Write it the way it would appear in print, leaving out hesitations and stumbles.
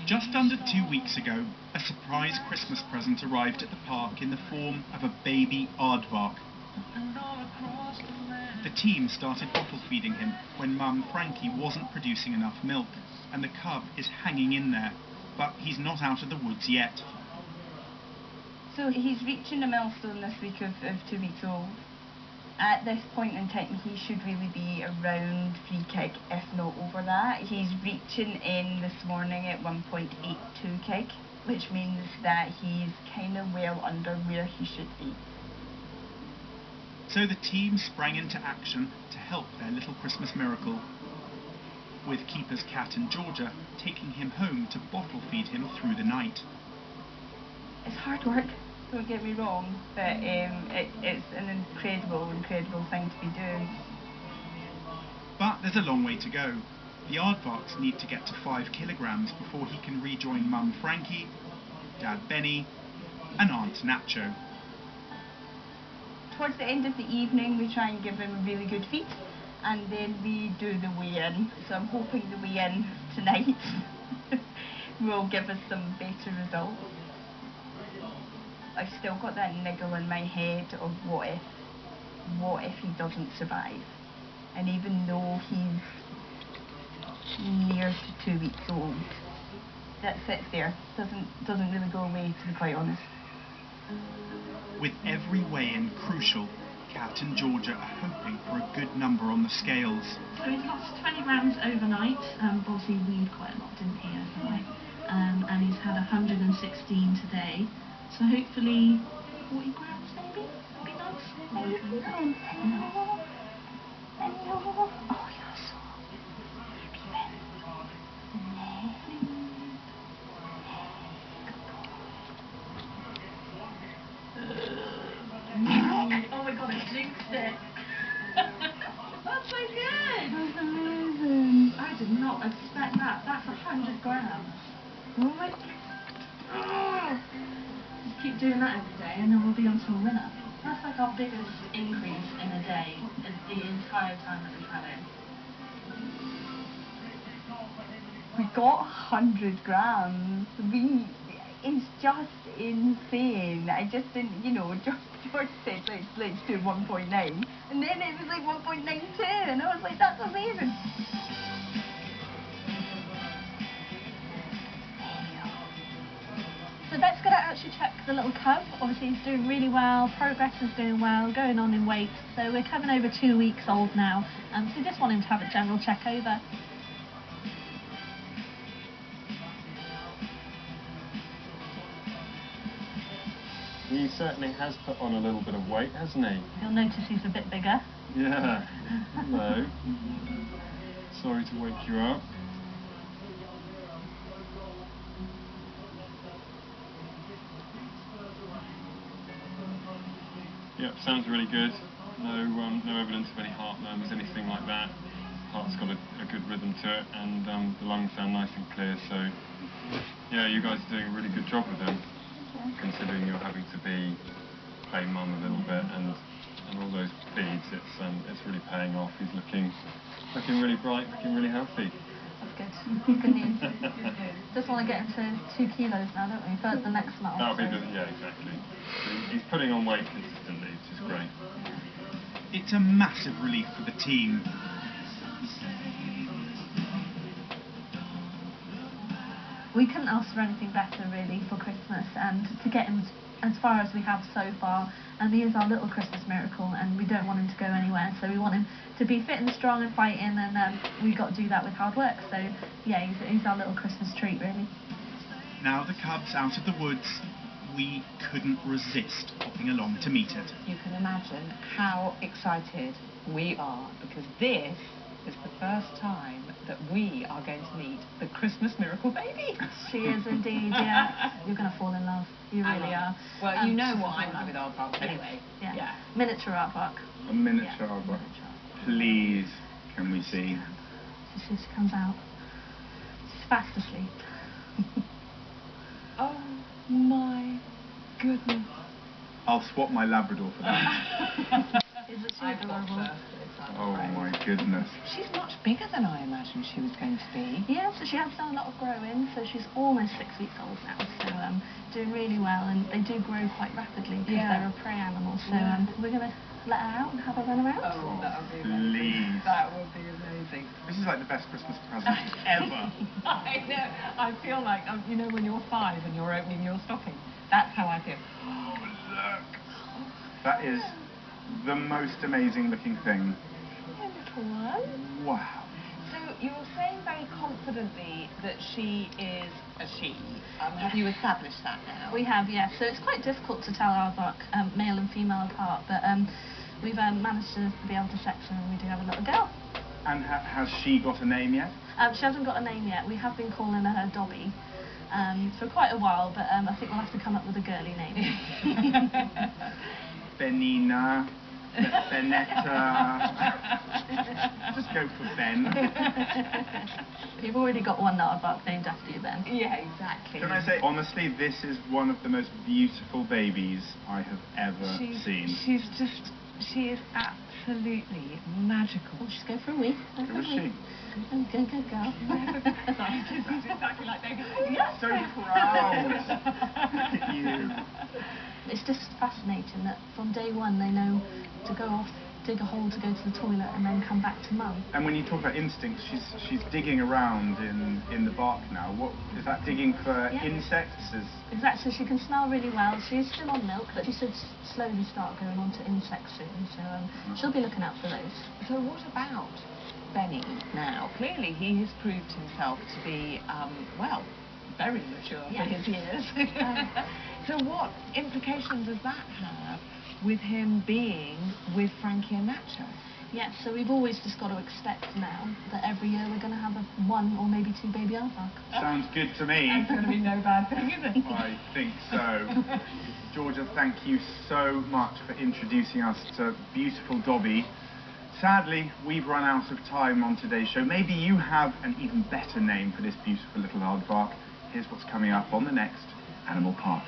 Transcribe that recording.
Just under 2 weeks ago, a surprise Christmas present arrived at the park in the form of a baby aardvark. The team started bottle feeding him when Mum Frankie wasn't producing enough milk, and the cub is hanging in there, but he's not out of the woods yet. So he's reaching a milestone this week of 2 weeks old. At this point in time, he should really be around 3 kg, if not over that. He's reaching in this morning at 1.82 kg, which means that he's kind of well under where he should be. So the team sprang into action to help their little Christmas miracle, with keepers Kat and Georgia taking him home to bottle feed him through the night. It's hard work, don't get me wrong, but it's an incredible thing to be doing. But there's a long way to go. The aardvarks need to get to 5 kilograms before he can rejoin Mum Frankie, Dad Benny and Aunt Nacho. Towards the end of the evening we try and give him a really good feed, and then we do the weigh-in. So I'm hoping the weigh-in tonight will give us some better results. I've still got that niggle in my head of what if he doesn't survive. And even though he's near to 2 weeks old, that sits there, doesn't really go away, to be quite honest. With every weigh-in crucial, Kat and Georgia are hoping for a good number on the scales. So he's lost 20 grams overnight. Obviously he weighed quite a lot, didn't he, overnight? And he's had 116 today. So hopefully 40 grams maybe? Would be nice. Maybe. Oh, you're so Oh my god, I jinxed it. That's so good. That's amazing. I did not expect that. That's 100 grams. Oh my Oh. Just keep doing that every day and then we'll be on to a winner. That's like our biggest increase in a day the entire time that we've had it. We got 100 grams. It's just insane. I just didn't, George said let's do 1.9, and then it was like 1.92, and I was like, that's amazing. So Beck's going to actually check the little cub. Obviously he's doing really well, progress is doing well, going on in weight. So we're coming over 2 weeks old now, so we just want him to have a general check over. He certainly has put on a little bit of weight, hasn't he? You'll notice he's a bit bigger. Yeah. Hello. Sorry to wake you up. Yep, sounds really good. No evidence of any heart murmurs, anything like that. Heart's got a good rhythm to it, and the lungs sound nice and clear. So, yeah, you guys are doing a really good job with him, considering you're having to play mum a little bit, and all those feeds. It's really paying off. He's looking really bright, looking really healthy. That's good. Good news. Just want to get into 2 kilos now, don't we? For the next month. That'll be yeah, exactly. He's putting on weight consistently, which is great. It's a massive relief for the team. We couldn't ask for anything better really for Christmas, and to get him as far as we have so far, and he is our little Christmas miracle, and we don't want him to go anywhere, so we want him to be fit and strong and fighting, and we got to do that with hard work. So yeah, he's our little Christmas treat really. Now the cub's out of the woods, we couldn't resist hopping along to meet it. You can imagine how excited we are, because this is the first time that we are going to meet the Christmas miracle baby. She is indeed, yeah. You're going to fall in love. You really are. Well, you know what I'm like with aardvarks anyway. Yeah. Miniature aardvark. A miniature aardvark. Please, can we see? She comes out. She's fast asleep. Oh my goodness. I'll swap my Labrador for that. Isn't she I've got adorable? her for this one. Oh my goodness. She's much bigger than I imagined she was going to be. Yeah, so she has done a lot of growing, so she's almost 6 weeks old now, so doing really well, and they do grow quite rapidly because Yeah. they're a prey animal, so Yeah. We're going to let her out and have her run around. Oh, that would be Please. amazing. That would be amazing. This is like the best Christmas present ever. I know. I feel like, you know, when you're 5 and you're opening your stocking. That's how I feel. Oh, look. That is the most amazing looking thing. Hey, little one. Wow. So you were saying very confidently that she is a she. Have you established that now? We have, yeah, so it's quite difficult to tell aardvark male and female apart, but we've managed to be able to sex her, and we do have a little girl. And has she got a name yet? She hasn't got a name yet. We have been calling her Dobby for quite a while, but I think we'll have to come up with a girly name. Benina. Benetta. Just go for Ben. You've already got one aardvark named after you, Ben. Yeah, exactly. Can I say, honestly, this is one of the most beautiful babies I have ever seen. She is absolutely magical. Oh, she's going for a wee. Who is she? Good girl. She's exactly like baby. So proud. Look at you. It's just fascinating that from day one they know to go off, dig a hole to go to the toilet, and then come back to mum. And when you talk about instincts, she's digging around in the bark now. What is that, digging for insects? Exactly, so she can smell really well. She is still on milk, but she should slowly start going on to insects soon, so she'll be looking out for those. So what about Benny now? Clearly he has proved himself to be, well, very mature for his years. So what implications does that have with him being with Frankie and Nacho? Yeah, so we've always just got to expect now that every year we're going to have one or maybe 2 baby aardvark. Sounds good to me. That's going to be no bad thing, is it? I think so. Georgia, thank you so much for introducing us to beautiful Dobby. Sadly, we've run out of time on today's show. Maybe you have an even better name for this beautiful little aardvark. Here's what's coming up on the next Animal Park.